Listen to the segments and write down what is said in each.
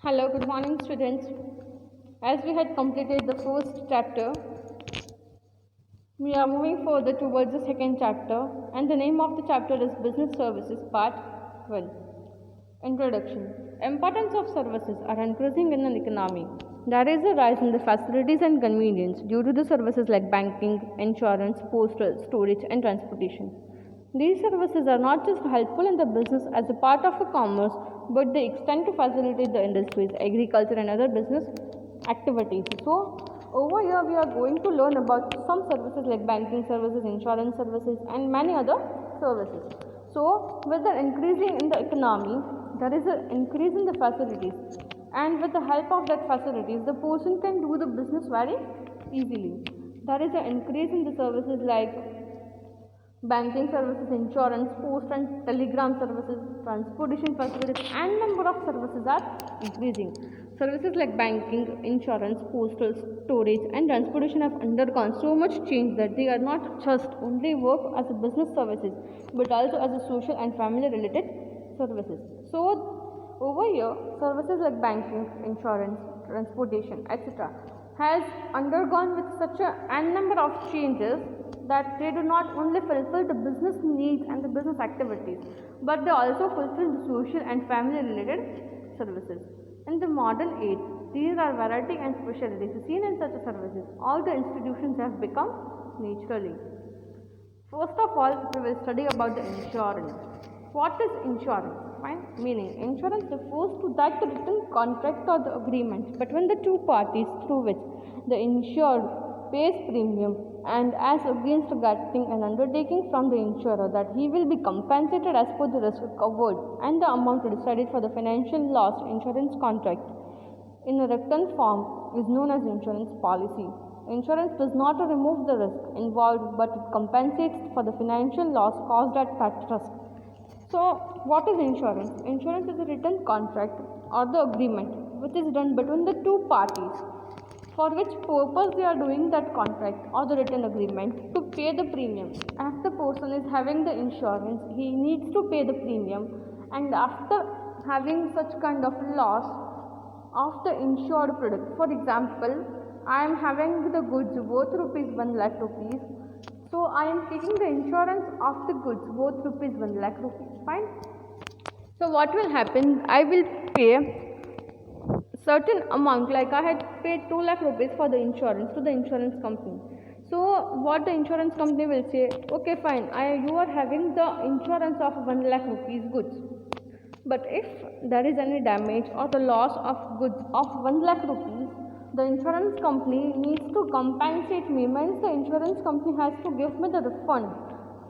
Hello, good morning, students. As we had completed the first chapter, we are moving further towards the second chapter, and the name of the chapter is Business Services Part 1. Introduction. Importance of services are increasing in an economy. There is a rise in the facilities and convenience due to the services like banking, insurance, postal, storage, and transportation. These services are not just helpful in the business as a part of a commerce, but they extend to facilitate the industries, agriculture, and other business activities. So, over here we are going to learn about some services like banking services, insurance services, and many other services. So, with the increasing in the economy, there is an increase in the facilities, and with the help of that facilities, the person can do the business very easily. There is an increase in the services like banking services, insurance, post and telegram services, transportation facilities, and number of services are increasing. Services like banking, insurance, postal, storage, and transportation have undergone so much change that they are not just only work as a business services, but also as a social and family related services. So over here, services like banking, insurance, transportation, etc. has undergone with such a number of changes that they do not only fulfill the business needs and the business activities, but they also fulfill the social and family related services. In the modern age, these are variety and specialties seen in such services. All the institutions have become naturally. First of all, we will study about the insurance. What is insurance? Fine. Meaning, insurance refers to that written contract or the agreement between the two parties through which the insured pays premium and as against getting an undertaking from the insurer that he will be compensated as per the risk covered and the amount decided for the financial loss insurance contract in a written form is known as insurance policy. Insurance does not remove the risk involved, but it compensates for the financial loss caused at that risk. So, what is insurance? Insurance is a written contract or the agreement which is done between the two parties for which purpose they are doing that contract or the written agreement to pay the premium. As the person is having the insurance, he needs to pay the premium, and after having such kind of loss of the insured product, for example, I am having the goods worth rupees 1 lakh rupees, so I am taking the insurance of the goods worth rupees 1 lakh rupees. Fine. So what will happen? I will pay certain amount, like I had paid 2 lakh rupees for the insurance to the insurance company. So what the insurance company will say, okay fine, you are having the insurance of 1 lakh rupees goods, but if there is any damage or the loss of goods of 1 lakh rupees, the insurance company needs to compensate me, means the insurance company has to give me the refund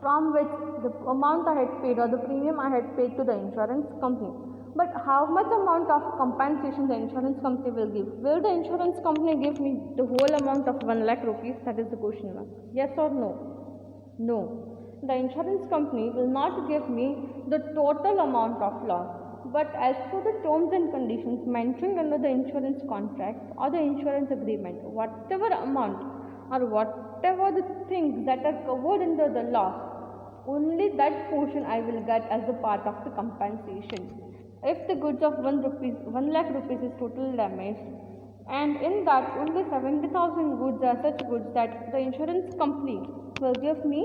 from which the amount I had paid or the premium I had paid to the insurance company. But how much amount of compensation the insurance company will give? Will the insurance company give me the whole amount of 1 lakh rupees? That is the question mark. Yes or no? No. The insurance company will not give me the total amount of loss. But as per the terms and conditions mentioned under the insurance contract or the insurance agreement, whatever amount or whatever the things that are covered under the loss, only that portion I will get as a part of the compensation. If the goods of 1 lakh rupees is total damage, and in that only 70,000 goods are such goods that the insurance company will give me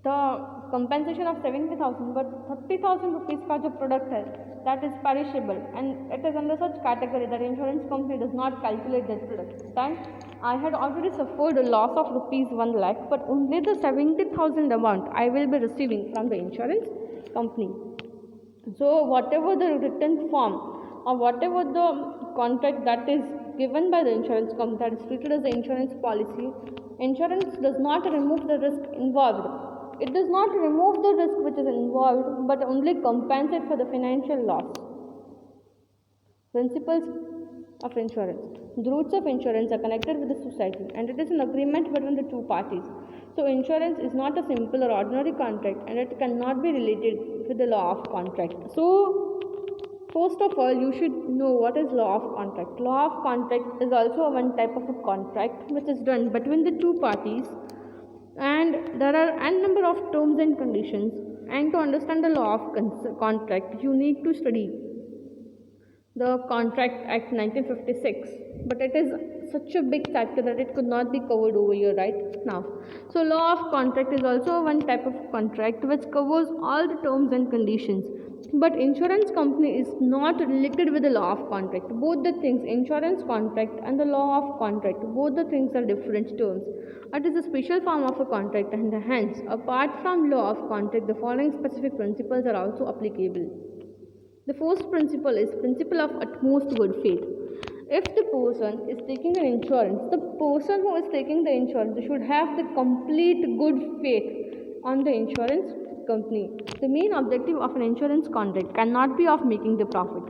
the compensation of 70,000, but 30,000 rupees का जो product है, that is perishable and it is under such category that insurance company does not calculate that product, then I had already suffered a loss of rupees 1 lakh, but only the 70,000 amount I will be receiving from the insurance company. So whatever the written form or whatever the contract that is given by the insurance company that is treated as the insurance policy, insurance does not remove the risk involved. It does not remove the risk which is involved, but only compensate for the financial loss. Principles of insurance. The roots of insurance are connected with the society, and it is an agreement between the two parties. So insurance is not a simple or ordinary contract, and it cannot be related with the law of contract. So first of all, you should know what is law of contract. Law of contract is also one type of a contract which is done between the two parties, and there are n number of terms and conditions, and to understand the law of contract you need to study the Contract Act 1956, but it is such a big chapter that it could not be covered over here right now. So law of contract is also one type of contract which covers all the terms and conditions, but insurance company is not related with the law of contract. Both the things, insurance contract and the law of contract, both the things are different terms. It is a special form of a contract, and hence apart from law of contract, the following specific principles are also applicable. The first principle is principle of utmost good faith. If the person is taking an insurance, the person who is taking the insurance should have the complete good faith on the insurance company. The main objective of an insurance contract cannot be of making the profit.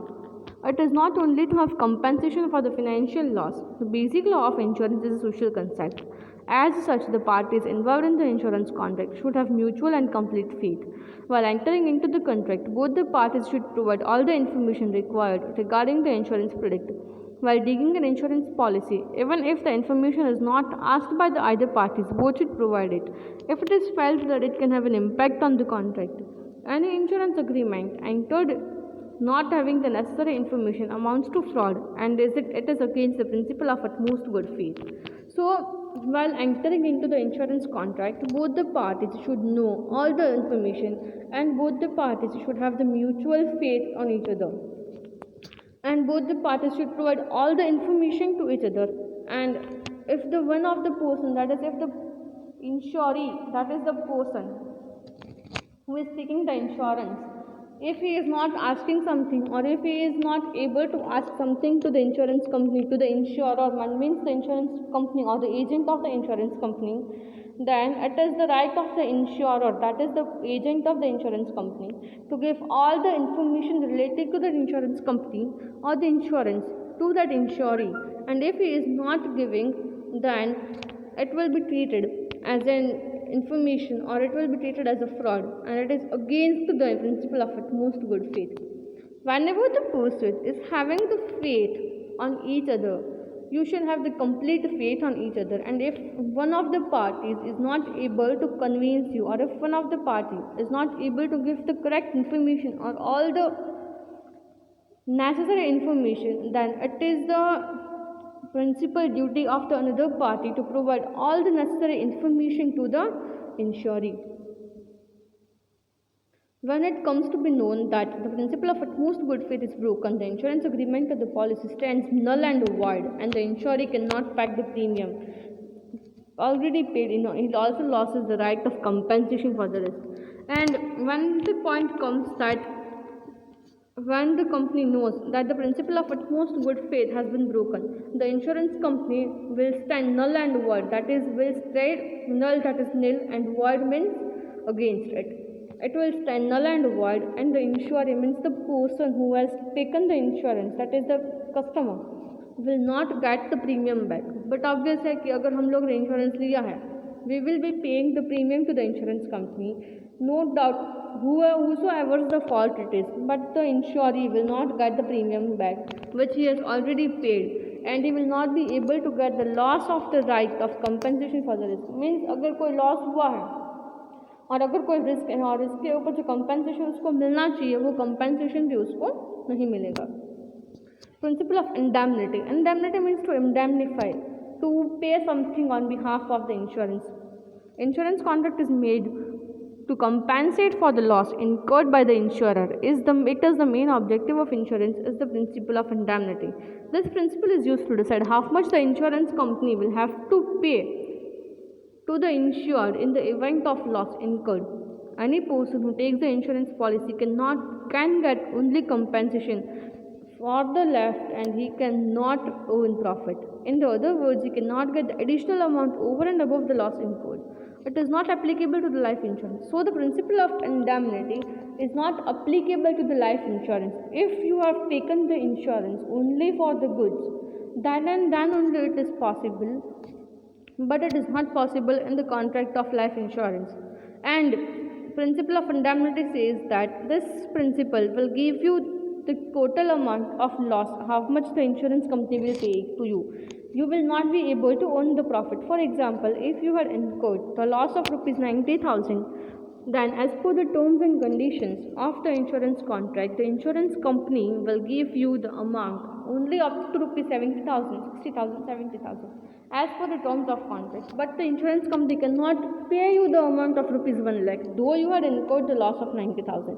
It is not only to have compensation for the financial loss. The basic law of insurance is a social contract. As such, the parties involved in the insurance contract should have mutual and complete faith. While entering into the contract, both the parties should provide all the information required regarding the insurance product. While taking an insurance policy, even if the information is not asked by the either parties, both should provide it. If it is felt that it can have an impact on the contract, any insurance agreement entered not having the necessary information amounts to fraud, and it is against the principle of utmost good faith. So, while entering into the insurance contract, both the parties should know all the information, and both the parties should have the mutual faith on each other, and both the parties should provide all the information to each other. And if the one of the person, that is if the insuree, that is the person who is taking the insurance, if he is not asking something, or if he is not able to ask something to the insurance company, to the insurer, one means the insurance company or the agent of the insurance company, then it is the right of the insurer, that is the agent of the insurance company, to give all the information related to the insurance company or the insurance to that insuree. And if he is not giving, then it will be treated as an information, or it will be treated as a fraud, and it is against the principle of utmost good faith. Whenever the person is having the faith on each other, you should have the complete faith on each other. And if one of the parties is not able to convince you, or if one of the parties is not able to give the correct information or all the necessary information, then it is the principal duty of the another party to provide all the necessary information to the insuree. When it comes to be known that the principle of utmost good faith is broken, the insurance agreement or the policy stands null and void, and the insuree cannot pay the premium already paid. It also loses the right of compensation for the risk. And when the point comes that when the company knows that the principle of utmost good faith has been broken, the insurance company will stand null and void, that is, will stay null, that is nil, and void means against it. It will stand null and void, and the insurer means the person who has taken the insurance, that is the customer, will not get the premium back. But obvious है कि अगर हम लोग ने insurance लिया है, we will be paying the premium to the insurance company. No doubt, whosoever the fault it is, but the insuree will not get the premium back which he has already paid, and he will not be able to get the loss of the right of compensation for the risk. Means अगर कोई loss हुआ है और अगर कोई risk है और इसके ऊपर जो compensation उसको मिलना चाहिए, वो compensation भी उसको नहीं मिलेगा. Principle of indemnity. Indemnity means to indemnify, to pay something on behalf of the insurance. Insurance contract is made to compensate for the loss incurred by the insurer. It is the main objective of insurance is the principle of indemnity. This principle is used to decide how much the insurance company will have to pay to the insured in the event of loss incurred. Any person who takes the insurance policy can get only compensation for the left, and he cannot earn profit. In other words, he cannot get the additional amount over and above the loss incurred. It is not applicable to the life insurance. So the principle of indemnity is not applicable to the life insurance. If you have taken the insurance only for the goods, then and then only it is possible, but it is not possible in the contract of life insurance. And principle of indemnity says that this principle will give you the total amount of loss, how much the insurance company will pay to you. You will not be able to earn the profit. For example, if you had incurred the loss of rupees 90,000 Then, as per the terms and conditions of the insurance contract, the insurance company will give you the amount only up to rupees 70,000, 60,000, 70,000 as per the terms of contract. But the insurance company cannot pay you the amount of rupees 1 lakh, though you had incurred the loss of 90,000.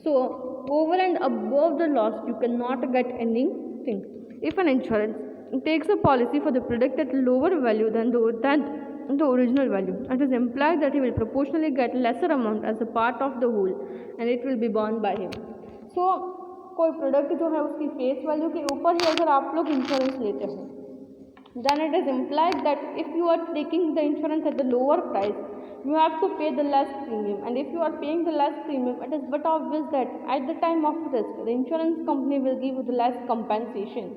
So, over and above the loss, you cannot get anything. If an insurance takes a policy for the product at lower value than the original value, it is implied that he will proportionally get lesser amount as a part of the whole and it will be borne by him. So कोई product जो है उसकी face value के ऊपर ही अगर आप लोग insurance लेते हो, then it is implied that if you are taking the insurance at the lower price, you have to pay the less premium, and if you are paying the less premium, it is but obvious that at the time of risk, the insurance company will give you the less compensation,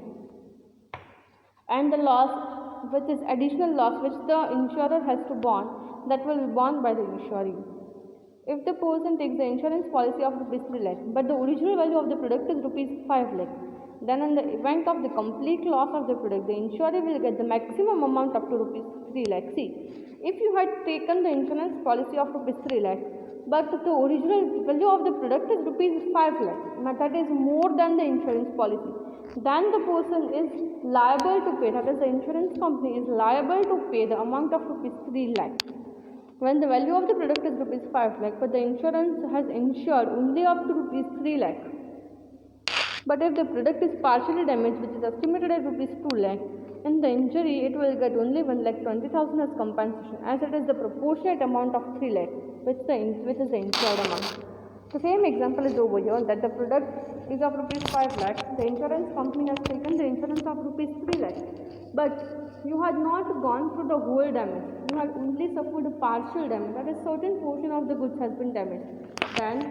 and the loss, which is additional loss which the insurer has to borne, that will be borne by the insuree. If the person takes the insurance policy of rupees 3 lakh, but the original value of the product is rupees 5 lakh, then in the event of the complete loss of the product, the insurer will get the maximum amount up to rupees 3 lakh. See, if you had taken the insurance policy of rupees 3 lakh, but the original value of the product is rupees 5 lakh, now that is more than the insurance policy, then the person is liable to pay, that is the insurance company is liable to pay the amount of rupees 3 lakh. When the value of the product is rupees 5 lakh, but the insurance has insured only up to rupees 3 lakh. But if the product is partially damaged, which is estimated at rupees 2 lakh, in the injury it will get only 1,20,000 as compensation, as it is the proportionate amount of 3 lakh, which is the insured amount. The same example is over here, that the product is of rupees 5 lakh, the insurance company has taken the insurance of rupees 3 lakh, but you had not gone through the whole damage, you had only suffered a partial damage, that is certain portion of the goods has been damaged, then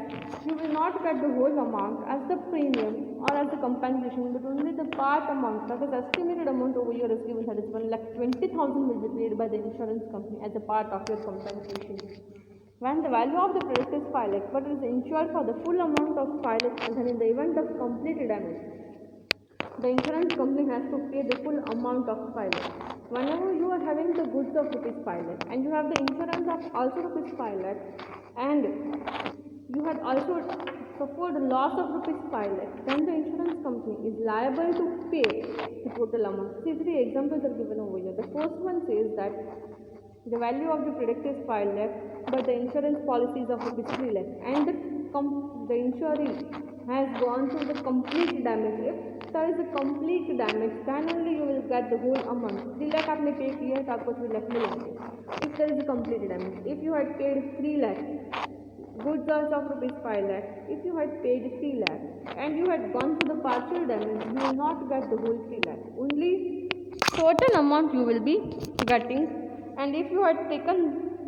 you will not get the whole amount as the premium or as the compensation, but only the part amount, that is estimated amount over here is given, that is 1,20,000 will be paid by the insurance company as a part of your compensation. When the value of the product is 5 lakh, but it is insured for the full amount of 5 lakh, and then in the event of complete damage, the insurance company has to pay the full amount of 5 lakh. Whenever you are having the goods of rupees 5 lakh and you have the insurance of also rupees 5 lakh, and you had also suffered a loss of rupees 5 lakh, then the insurance company is liable to pay the total amount. See, 3 examples are given over here. The first one says that the value of the product is 5 lakh, but the insurance policy is of rupees 3 lakh, and the insuree has gone through the complete damage. If there is a complete damage, then only you will get the whole amount. 3 lakh आपने पे किया है तो आपको 3 lakh मिलेंगे. If there is a complete damage, if you had paid 3 lakh, goods are of rupees 5 lakh, if you had paid 3 lakh and you had gone through the partial damage, you will not get the whole 3 lakh. Only certain amount you will be getting. And if you had taken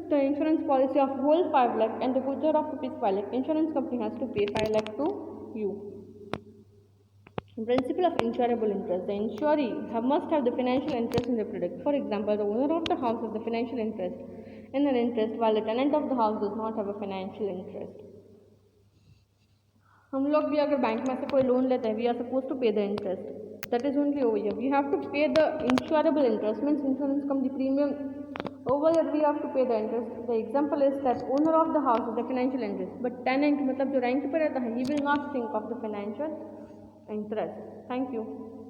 the insurance policy of whole 5 lakh and the goods are of rupees 5 lakh, insurance company has to pay 5 lakh to you. Principle of insurable interest. The insuree must have the financial interest in the product. For example, the owner of the house has the financial interest in an interest, while the tenant of the house does not have a financial interest. हम लोग भी अगर bank में से कोई loan लेते हैं, we are supposed to pay the interest. That is only over here. We have to pay the insurable interest. Means insurance company premium. Over here we have to pay the interest. The example is that owner of the house has the financial interest, but tenant मतलब जो rent पर रहता है, he will not think of the financial interest. Thank you.